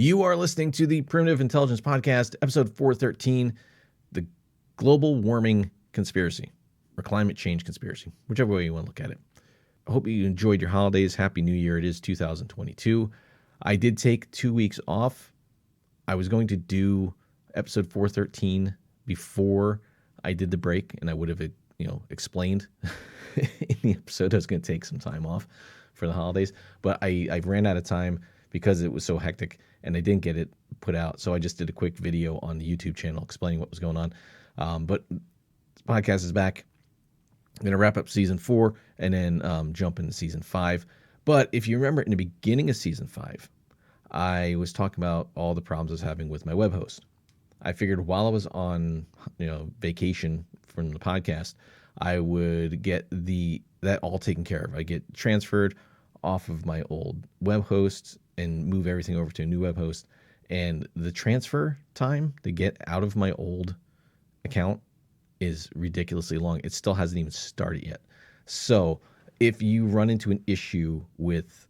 You are listening to the Primitive Intelligence Podcast, episode 413, the global warming conspiracy, or climate change conspiracy, whichever way you want to look at it. I hope you enjoyed your holidays. Happy New Year. It is 2022. I did take 2 weeks off. I was going to do episode 413 before I did the break, and I would have, explained in the episode I was going to take some time off for the holidays, but I ran out of time because it was so hectic and I didn't get it put out. So I just did a quick video on the YouTube channel explaining what was going on. But this podcast is back. I'm going to wrap up season 4 and then jump into season 5. But if you remember in the beginning of season 5, I was talking about all the problems I was having with my web host. I figured while I was on, vacation from the podcast, I would get that all taken care of. I get transferred off of my old web host and move everything over to a new web host. And the transfer time to get out of my old account is ridiculously long. It still hasn't even started yet. So if you run into an issue with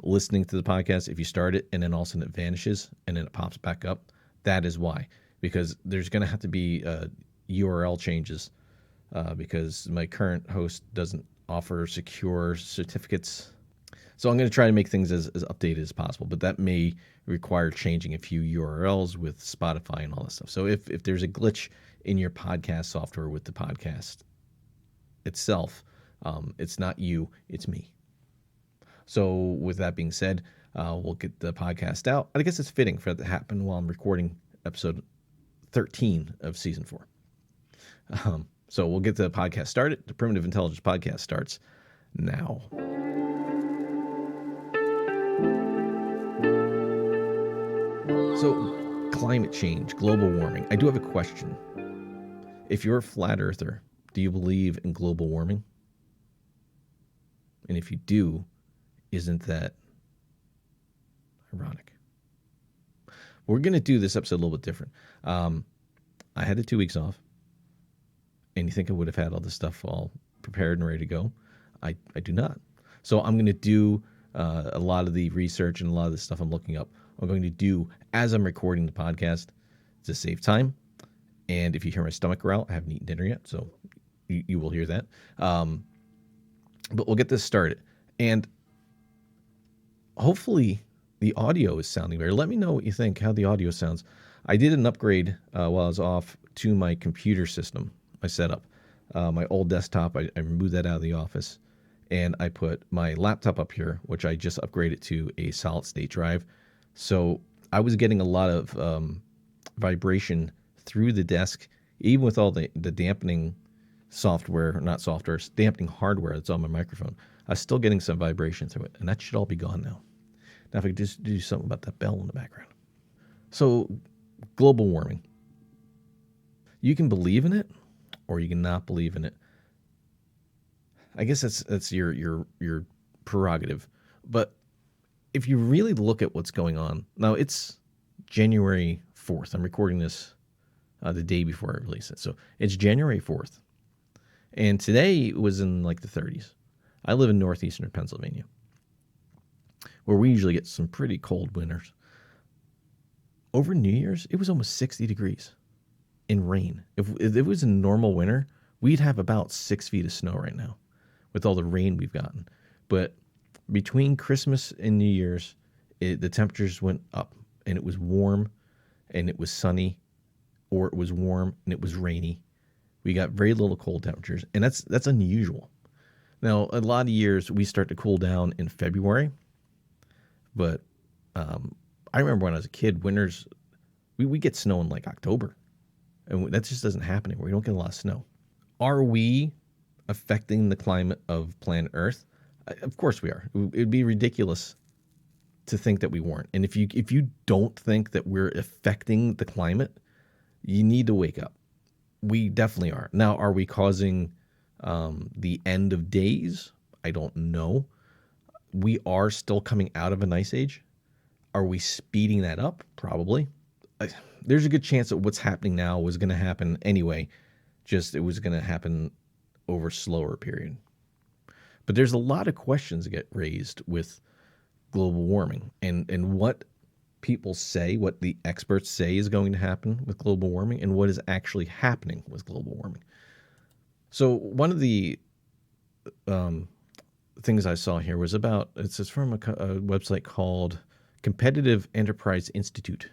listening to the podcast, if you start it and then all of a sudden it vanishes and then it pops back up, that is why. Because there's going to have to be URL changes because my current host doesn't offer secure certificates. So I'm going to try to make things as updated as possible, but that may require changing a few URLs with Spotify and all that stuff. So if there's a glitch in your podcast software with the podcast itself, it's not you, it's me. So with that being said, we'll get the podcast out. I guess it's fitting for that to happen while I'm recording episode 13 of season 4. So we'll get the podcast started. The Primitive Intelligence Podcast starts now. So climate change, global warming. I do have a question. If you're a flat earther, do you believe in global warming? And if you do, isn't that ironic? We're going to do this episode a little bit different. I had the 2 weeks off. And you think I would have had all this stuff all prepared and ready to go? I do not. So I'm going to do a lot of the research and a lot of the stuff I'm looking up. I'm going to do as I'm recording the podcast to save time. And if you hear my stomach growl, I haven't eaten dinner yet, so you will hear that. But we'll get this started. And hopefully the audio is sounding better. Let me know what you think, how the audio sounds. I did an upgrade while I was off to my computer system. My setup, my old desktop, I removed that out of the office, and I put my laptop up here, which I just upgraded to a solid state drive. So I was getting a lot of vibration through the desk, even with all the dampening software, not software, dampening hardware that's on my microphone. I was still getting some vibration through it, and that should all be gone now. Now if I could just do something about that bell in the background. So global warming. You can believe in it, or you cannot believe in it. I guess that's your prerogative. But if you really look at what's going on, now it's January 4th. I'm recording this the day before I release it. So it's January 4th. And today was in like the 30s. I live in northeastern Pennsylvania, where we usually get some pretty cold winters. Over New Year's, it was almost 60 degrees. In rain. If it was a normal winter, we'd have about 6 feet of snow right now with all the rain we've gotten. But between Christmas and New Year's, the temperatures went up, and it was warm and it was sunny, or it was warm and it was rainy. We got very little cold temperatures, and that's unusual. Now, a lot of years we start to cool down in February, but I remember when I was a kid, winters, we get snow in like October. And that just doesn't happen anymore. We don't get a lot of snow. Are we affecting the climate of planet Earth? Of course we are. It would be ridiculous to think that we weren't. And if you don't think that we're affecting the climate, you need to wake up. We definitely are. Now, are we causing the end of days? I don't know. We are still coming out of an ice age. Are we speeding that up? Probably. There's a good chance that what's happening now was going to happen anyway, just it was going to happen over a slower period. But there's a lot of questions that get raised with global warming and what people say, what the experts say is going to happen with global warming, and what is actually happening with global warming. So one of the things I saw here was about, it's from a website called Competitive Enterprise Institute.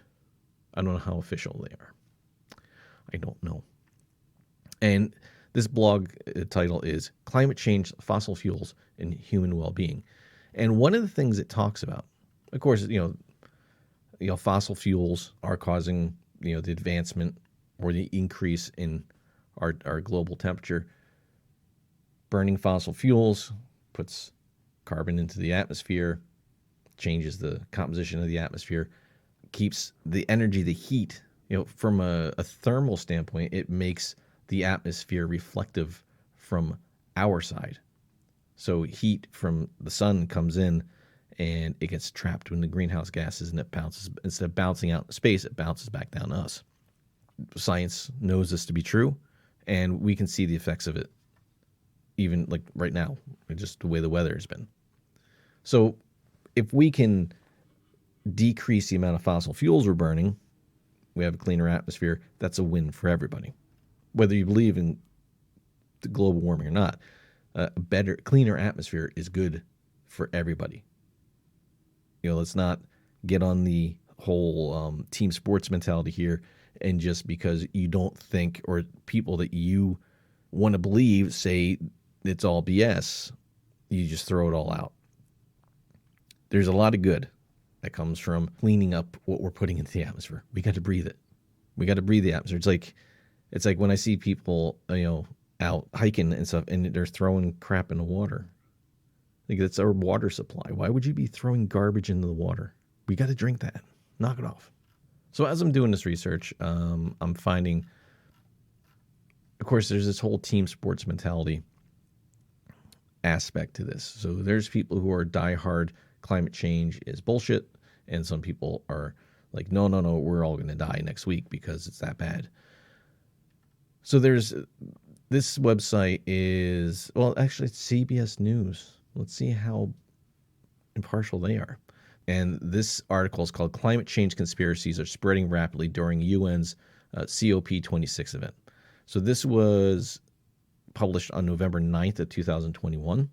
I don't know how official they are. I don't know. And this blog title is Climate Change, Fossil Fuels, and Human Well-Being. And one of the things it talks about, of course, fossil fuels are causing, the advancement or the increase in our global temperature. Burning fossil fuels puts carbon into the atmosphere, changes the composition of the atmosphere, keeps the energy, the heat, from a thermal standpoint, it makes the atmosphere reflective from our side. So heat from the sun comes in and it gets trapped in the greenhouse gases, and it bounces, instead of bouncing out in space, it bounces back down to us. Science knows this to be true, and we can see the effects of it even like right now, just the way the weather has been. So if we can decrease the amount of fossil fuels we're burning, we have a cleaner atmosphere. That's a win for everybody. Whether you believe in the global warming or not, a better, cleaner atmosphere is good for everybody. Let's not get on the whole team sports mentality here, and just because you don't think, or people that you want to believe say it's all BS, you just throw it all out. There's a lot of good that comes from cleaning up what we're putting into the atmosphere. We got to breathe it. We got to breathe the atmosphere. It's like when I see people, out hiking and stuff, and they're throwing crap in the water. Like, that's our water supply. Why would you be throwing garbage into the water? We got to drink that. Knock it off. So as I'm doing this research, I'm finding, of course, there's this whole team sports mentality aspect to this. So there's people who are diehard climate change is bullshit, and some people are like, no, we're all going to die next week because it's that bad. So there's this website is, well, actually it's CBS News. Let's see how impartial they are. And this article is called Climate Change Conspiracies Are Spreading Rapidly During UN's COP26 event. So this was published on November 9th of 2021.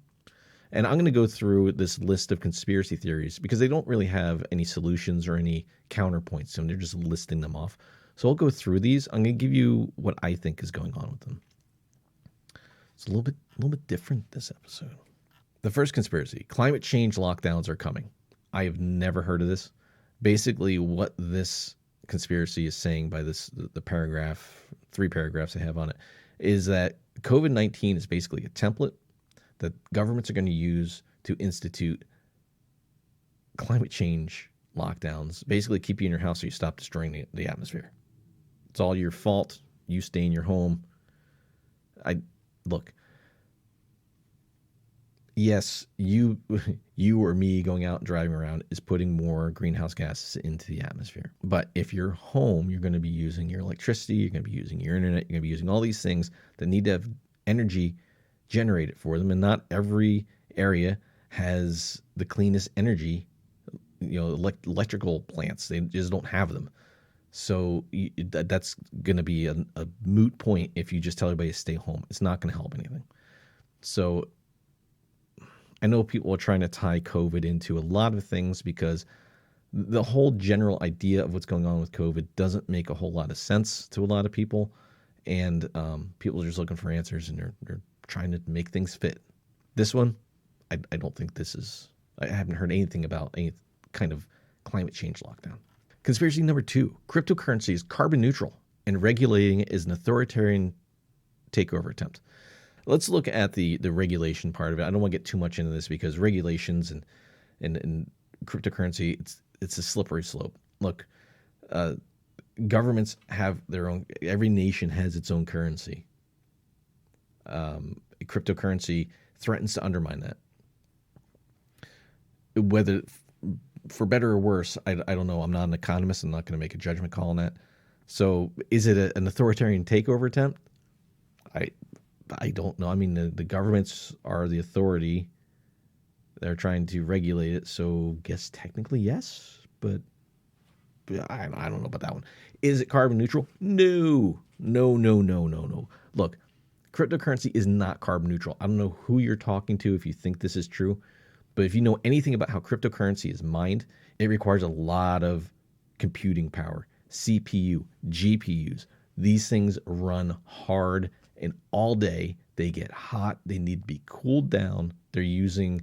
And I'm going to go through this list of conspiracy theories because they don't really have any solutions or any counterpoints to them. They're just listing them off. So I'll go through these. I'm going to give you what I think is going on with them. It's a little bit different this episode. The first conspiracy: climate change lockdowns are coming. I have never heard of this. Basically, what this conspiracy is saying by the paragraph, 3 paragraphs I have on it, is that COVID-19 is basically a template that governments are going to use to institute climate change lockdowns. Basically, keep you in your house so you stop destroying the atmosphere. It's all your fault. You stay in your home. Look. Yes, you or me going out and driving around is putting more greenhouse gases into the atmosphere. But if you're home, you're going to be using your electricity, you're going to be using your internet, you're going to be using all these things that need to have energy generated for them. And not every area has the cleanest energy, electrical plants. They just don't have them. So that's going to be a moot point if you just tell everybody to stay home. It's not going to help anything. So I know people are trying to tie COVID into a lot of things because the whole general idea of what's going on with COVID doesn't make a whole lot of sense to a lot of people. And people are just looking for answers, and they're trying to make things fit. This one, I don't think this is, I haven't heard anything about any kind of climate change lockdown. Conspiracy number 2, cryptocurrency is carbon neutral and regulating it is an authoritarian takeover attempt. Let's look at the regulation part of it. I don't want to get too much into this because regulations and cryptocurrency, it's a slippery slope. Look, governments have their own, every nation has its own currency. Cryptocurrency threatens to undermine that. Whether for better or worse, I don't know. I'm not an economist. I'm not going to make a judgment call on that. So is it an authoritarian takeover attempt? I don't know. I mean, the governments are the authority. They're trying to regulate it. So guess technically yes, but I don't know about that one. Is it carbon neutral? No, no, no, no, no, no. Look, cryptocurrency is not carbon neutral. I don't know who you're talking to if you think this is true, but if you know anything about how cryptocurrency is mined, it requires a lot of computing power, CPU, GPUs. These things run hard and all day. They get hot. They need to be cooled down. They're using,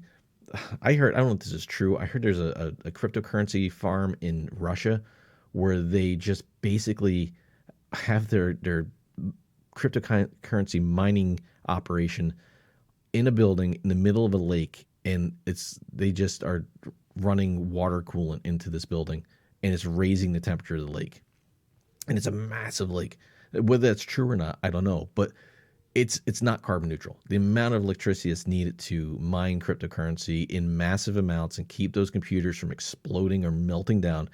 I don't know if this is true. I heard there's a cryptocurrency farm in Russia where they just basically have their cryptocurrency mining operation in a building in the middle of a lake, and they just are running water coolant into this building, and it's raising the temperature of the lake, and it's a massive lake. Whether that's true or not, I don't know, but it's not carbon neutral. The amount of electricity that's needed to mine cryptocurrency in massive amounts and keep those computers from exploding or melting down,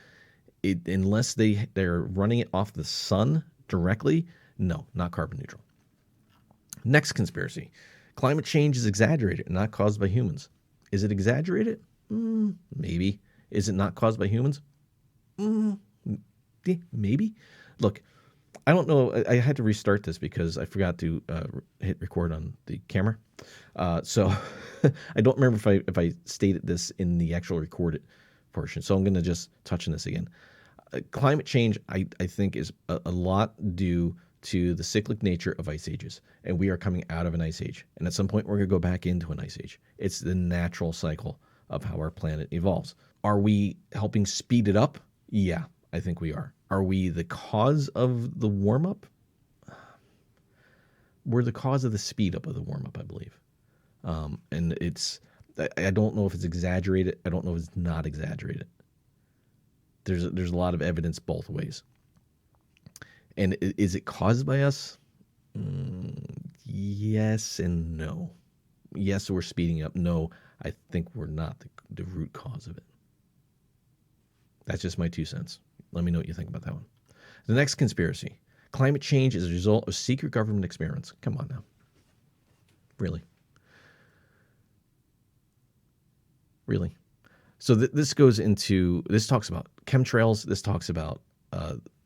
unless they're running it off the sun directly, no, not carbon neutral. Next conspiracy. Climate change is exaggerated and not caused by humans. Is it exaggerated? Maybe. Is it not caused by humans? Maybe. Look, I don't know. I had to restart this because I forgot to hit record on the camera. So I don't remember if I stated this in the actual recorded portion. So I'm going to just touch on this again. Climate change, I think, is a lot due to the cyclic nature of ice ages. And we are coming out of an ice age. And at some point, we're going to go back into an ice age. It's the natural cycle of how our planet evolves. Are we helping speed it up? Yeah, I think we are. Are we the cause of the warm-up? We're the cause of the speed up of the warm-up, I believe. And I don't know if it's exaggerated. I don't know if it's not exaggerated. There's a lot of evidence both ways. And is it caused by us? Yes and no. Yes, we're speeding up. No, I think we're not the root cause of it. That's just my 2 cents. Let me know what you think about that one. The next conspiracy. Climate change is a result of secret government experiments. Come on now. Really? Really? So this talks about chemtrails. This talks about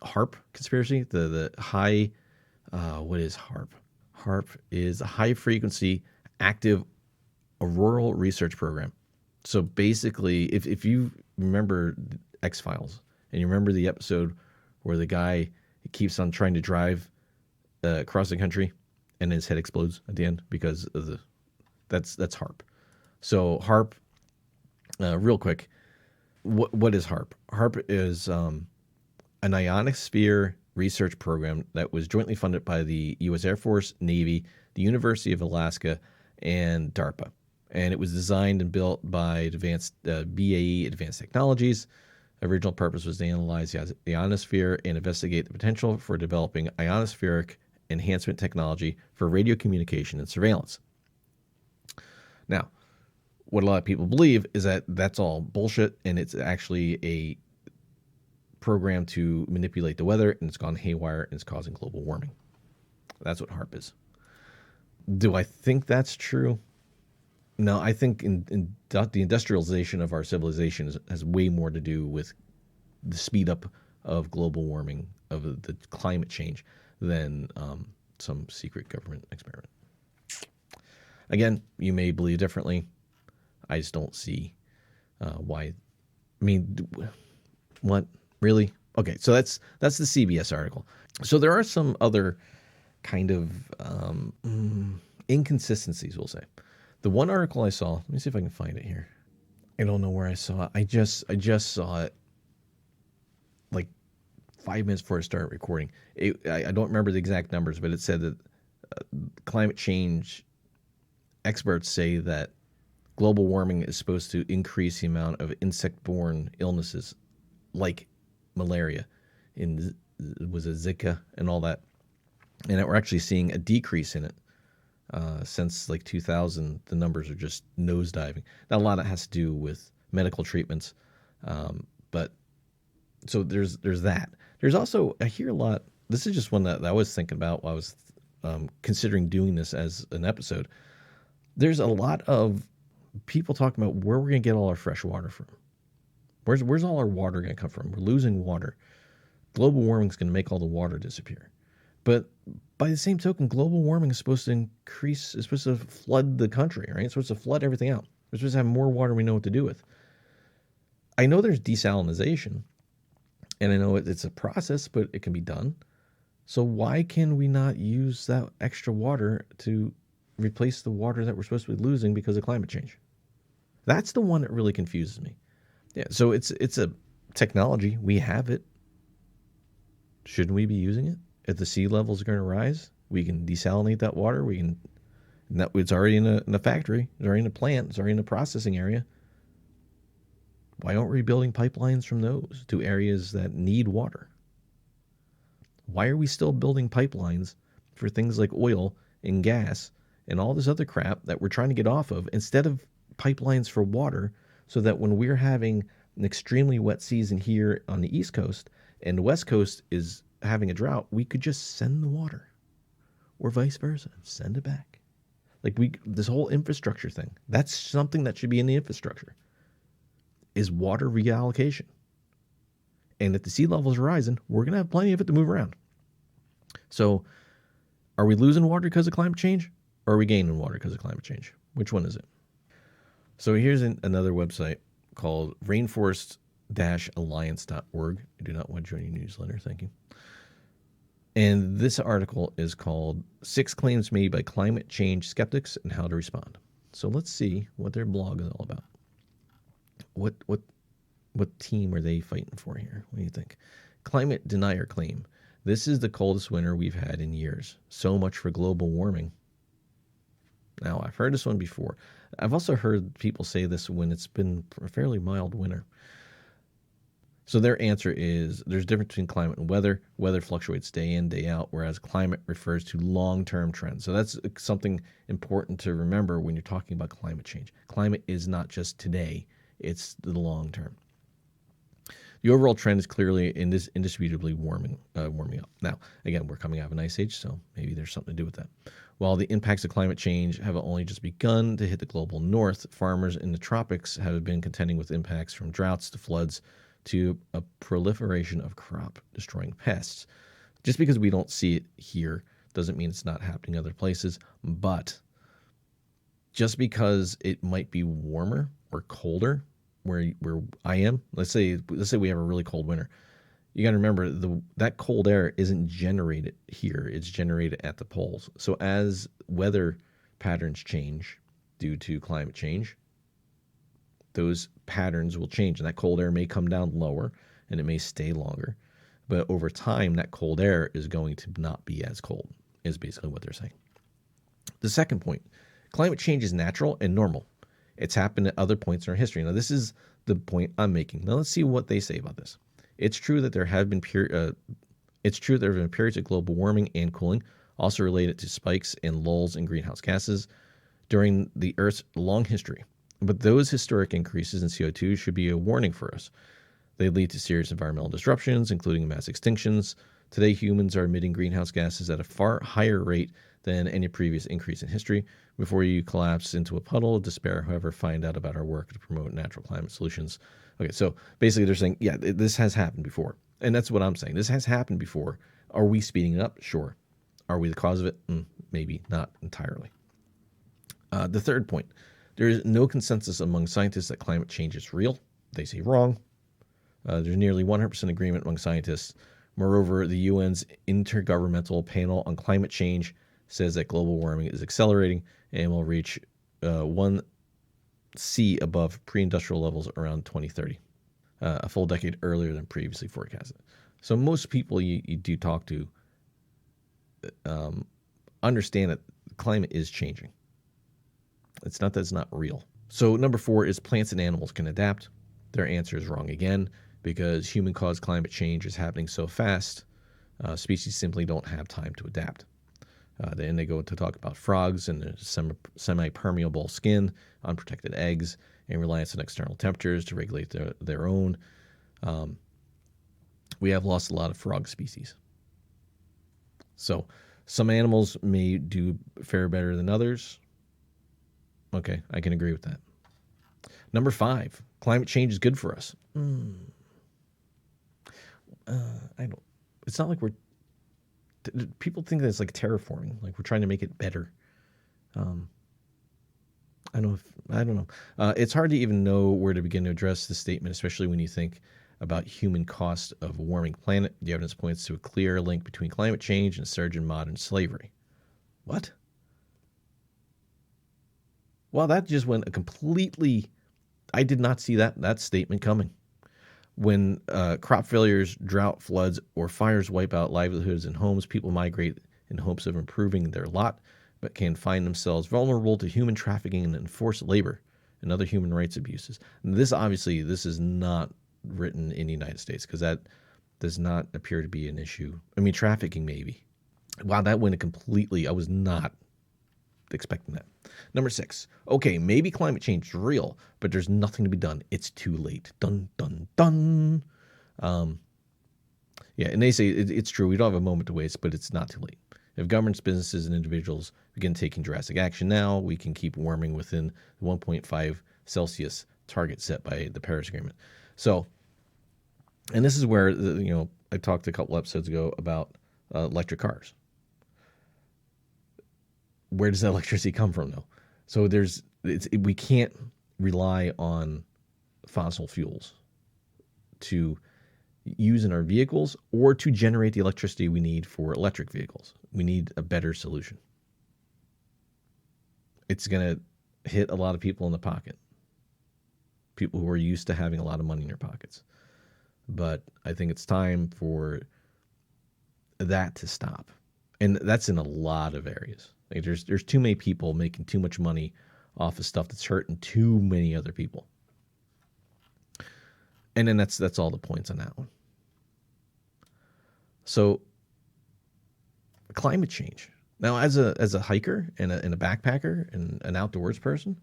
HARP conspiracy, the high, what is HARP? HARP is a high frequency active auroral research program. So basically, if you remember X-Files and you remember the episode where the guy keeps on trying to drive across the country and his head explodes at the end because of that's HARP. So HARP, real quick, what is HARP? HARP is an ionosphere research program that was jointly funded by the U.S. Air Force, Navy, the University of Alaska, and DARPA. And it was designed and built by BAE Advanced Technologies. Original purpose was to analyze the ionosphere and investigate the potential for developing ionospheric enhancement technology for radio communication and surveillance. Now, what a lot of people believe is that that's all bullshit, and it's actually a program to manipulate the weather, and it's gone haywire, and it's causing global warming. That's what HARP is. Do I think that's true? No, I think in the industrialization of our civilization has way more to do with the speed up of global warming, of the climate change, than some secret government experiment. Again, you may believe differently. I just don't see why. I mean, what? Really? Okay, so that's the CBS article. So there are some other kind of inconsistencies, we'll say. The one article I saw, let me see if I can find it here. I don't know where I saw it. I just saw it like 5 minutes before I started recording. I don't remember the exact numbers, but it said that climate change experts say that global warming is supposed to increase the amount of insect-borne illnesses like malaria, was it Zika and all that, and that we're actually seeing a decrease in it. Since like 2000, the numbers are just nosediving. Now, a lot of it has to do with medical treatments, but so there's that. There's also, I hear a lot. This is just one that I was thinking about while I was considering doing this as an episode. There's a lot of people talking about where we're going to get all our fresh water from. Where's all our water going to come from? We're losing water. Global warming is going to make all the water disappear. But by the same token, global warming is supposed to increase, is supposed to flood the country, right? It's supposed to flood everything out. We're supposed to have more water we know what to do with. I know there's desalination, and I know it's a process, but it can be done. So why can we not use that extra water to replace the water that we're supposed to be losing because of climate change? That's the one that really confuses me. Yeah, so it's a technology. We have it. Shouldn't we be using it? If the sea levels are going to rise, we can desalinate that water. We can. It's already in a factory. It's already in a plant. It's already in a processing area. Why aren't we building pipelines from those to areas that need water? Why are we still building pipelines for things like oil and gas and all this other crap that we're trying to get off of instead of pipelines for water, so that when we're having an extremely wet season here on the East Coast and the West Coast is having a drought, we could just send the water, or vice versa, send it back. Like this whole infrastructure thing, that's something that should be in the infrastructure, is water reallocation. And if the sea levels are rising, we're going to have plenty of it to move around. So are we losing water because of climate change, or are we gaining water because of climate change? Which one is it? So here's another website called rainforest-alliance.org. I do not want to join your newsletter. Thank you. And this article is called 6 Claims Made by Climate Change Skeptics and How to Respond. So let's see what their blog is all about. What team are they fighting for here? What do you think? Climate denier claim. This is the coldest winter we've had in years. So much for global warming. Now, I've heard this one before. I've also heard people say this when it's been a fairly mild winter. So their answer is there's a difference between climate and weather. Weather fluctuates day in, day out, whereas climate refers to long-term trends. So that's something important to remember when you're talking about climate change. Climate is not just today, it's the long term. The overall trend is clearly indisputably warming up. Now, again, we're coming out of an ice age, so maybe there's something to do with that. While the impacts of climate change have only just begun to hit the global north, farmers in the tropics have been contending with impacts from droughts to floods to a proliferation of crop-destroying pests. Just because we don't see it here doesn't mean it's not happening other places, but just because it might be warmer or colder where I am, let's say we have a really cold winter. You got to remember that cold air isn't generated here; it's generated at the poles. So as weather patterns change due to climate change, those patterns will change, and that cold air may come down lower, and it may stay longer. But over time, that cold air is going to not be as cold, is basically what they're saying. The second point, climate change is natural and normal. It's happened at other points in our history. Now, this is the point I'm making. Now, let's see what they say about this. It's true that there have been periods of global warming and cooling, also related to spikes and lulls in greenhouse gases during the Earth's long history. But those historic increases in CO2 should be a warning for us. They lead to serious environmental disruptions, including mass extinctions. Today, humans are emitting greenhouse gases at a far higher rate than any previous increase in history. Before you collapse into a puddle of despair, however, find out about our work to promote natural climate solutions. Okay, so basically they're saying, yeah, this has happened before. And that's what I'm saying. This has happened before. Are we speeding it up? Sure. Are we the cause of it? Maybe not entirely. The third point, there is no consensus among scientists that climate change is real. They say wrong. There's nearly 100% agreement among scientists. Moreover, the UN's Intergovernmental Panel on Climate Change says that global warming is accelerating and will reach 1°C above pre-industrial levels around 2030, a full decade earlier than previously forecasted. So most people you do talk to understand that climate is changing. It's not that it's not real. So number 4 is plants and animals can adapt. Their answer is wrong again, because human-caused climate change is happening so fast, species simply don't have time to adapt. Then they go to talk about frogs and their semi-permeable skin, unprotected eggs, and reliance on external temperatures to regulate their own. We have lost a lot of frog species. So some animals may fare better than others. Okay, I can agree with that. Number 5, Climate change is good for us. I don't. It's not like we're. People think that it's like terraforming, like we're trying to make it better. I don't know. I don't know. It's hard to even know where to begin to address this statement, especially when you think about human cost of a warming planet. The evidence points to a clear link between climate change and a surge in modern slavery. What? Well, that just went a completely. I did not see that statement coming. When crop failures, drought, floods, or fires wipe out livelihoods and homes, people migrate in hopes of improving their lot, but can find themselves vulnerable to human trafficking and enforced labor and other human rights abuses. And this is not written in the United States because that does not appear to be an issue. I mean, trafficking maybe. Wow, that went completely. I was not expecting that. Number 6. Okay, maybe climate change is real, but there's nothing to be done. It's too late. Dun, dun, dun. Yeah, and they say it's true. We don't have a moment to waste, but it's not too late. If governments, businesses, and individuals begin taking drastic action now, we can keep warming within the 1.5 Celsius target set by the Paris Agreement. So, and this is where, I talked a couple episodes ago about electric cars. Where does that electricity come from, though? So we can't rely on fossil fuels to use in our vehicles or to generate the electricity we need for electric vehicles. We need a better solution. It's going to hit a lot of people in the pocket, people who are used to having a lot of money in their pockets. But I think it's time for that to stop. And that's in a lot of areas. Like there's too many people making too much money off of stuff that's hurting too many other people. And then that's all the points on that one. So climate change. Now, as a hiker and a backpacker and an outdoors person,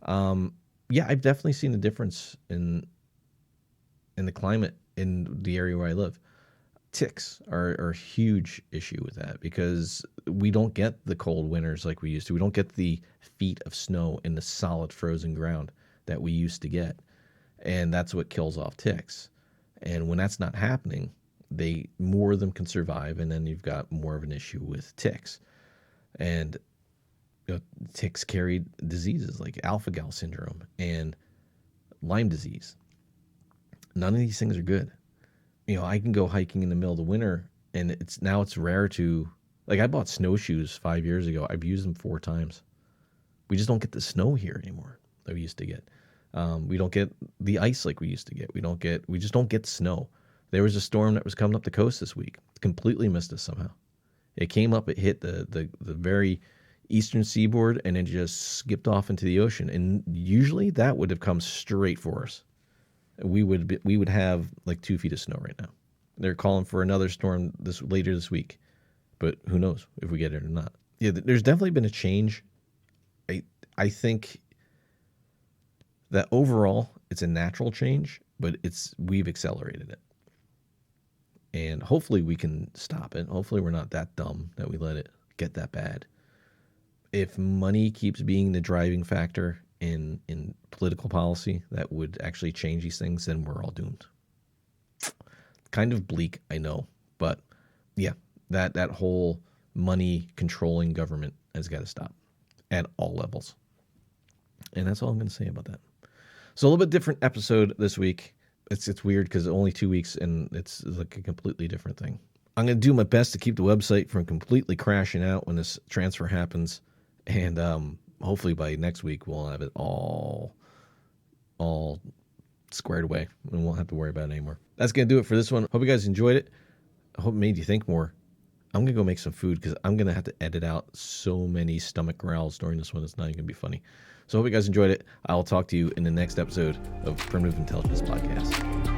yeah, I've definitely seen a difference in the climate in the area where I live. Ticks are a huge issue with that because we don't get the cold winters like we used to. We don't get the feet of snow in the solid frozen ground that we used to get. And that's what kills off ticks. And when that's not happening, more of them can survive, and then you've got more of an issue with ticks. And ticks carry diseases like alpha-gal syndrome and Lyme disease. None of these things are good. I can go hiking in the middle of the winter, and it's rare to, like, I bought snowshoes 5 years ago. I've used them 4 times. We just don't get the snow here anymore that we used to get. We don't get the ice like we used to get. We just don't get snow. There was a storm that was coming up the coast this week. It completely missed us somehow. It came up, it hit the very eastern seaboard, and then just skipped off into the ocean. And usually that would have come straight for us. We would have like 2 feet of snow right now. They're calling for another storm later this week, but who knows if we get it or not. Yeah, there's definitely been a change. I think that overall it's a natural change, but we've accelerated it. And hopefully we can stop it. Hopefully we're not that dumb that we let it get that bad. If money keeps being the driving factor in political policy that would actually change these things, then we're all doomed. Kind of bleak, I know, but yeah, that whole money controlling government has got to stop at all levels. And that's all I'm going to say about that. So a little bit different episode this week. It's weird because only 2 weeks and it's like a completely different thing. I'm going to do my best to keep the website from completely crashing out when this transfer happens, and hopefully by next week we'll have it all squared away and we won't have to worry about it anymore. That's going to do it for this one. Hope you guys enjoyed it. I hope it made you think more. I'm going to go make some food because I'm going to have to edit out so many stomach growls during this one. It's not even going to be funny. So I hope you guys enjoyed it. I'll talk to you in the next episode of Primitive Intelligence Podcast.